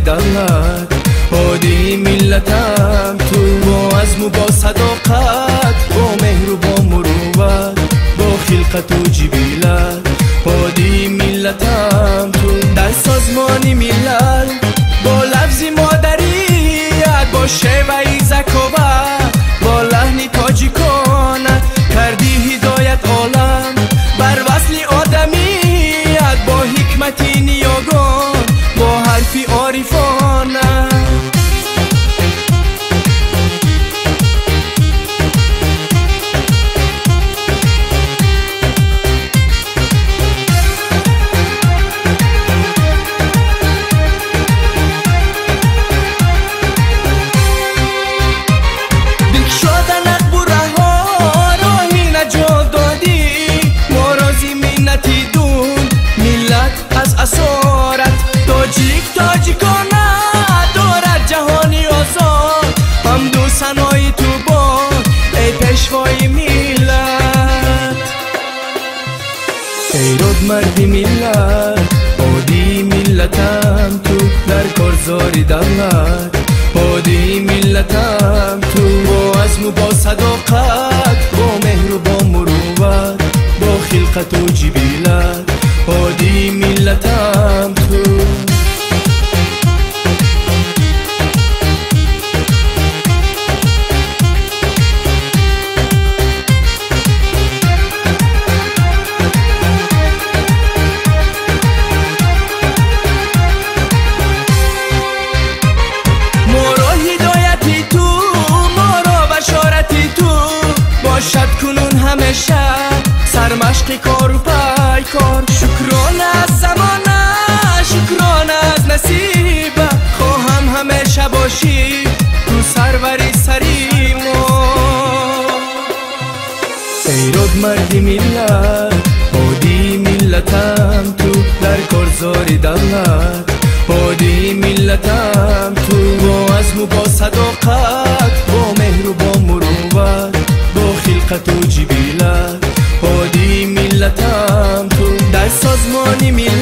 دولت، هادی ملتم تو، با عزم و با صداقت، با مهر و با مروت، با خلقت و جبلت. هادی ملتم تو، در سازمان ملل با لفظ مادریت، با شیوه ذکاوت، با لحن تاجیکانه کردی هدایت عالم بر وصل آدمیت، با حکمتی نیاگان، با حرفی عارفانه. تاجیکانه دارد جهانی آزاد، حمد و ثنای تو باد ای پیشوای ملت. ای رود مردی ملت، هادی ملتم تو، در کارزاری دولت، هادی ملتم تو، با عزم و با صداقت، با مهر و با مروت، با خلقت و جبلت. هادی ملتم تو. باشد کنون همیشه سرمشق کار و پیکار، شکرانه از زمانه، شکرانه از نصیبه، خواهم همیشه باشی تو سروری سری ما. ای رود مردی ملت، هادی ملتم تو، در کارزاری دولت، هادی ملتم تو، با عزم و با صداقت، با مهر و با مروت، با خلقت و جبلت. هادی ملتم تو، در سازمان ملت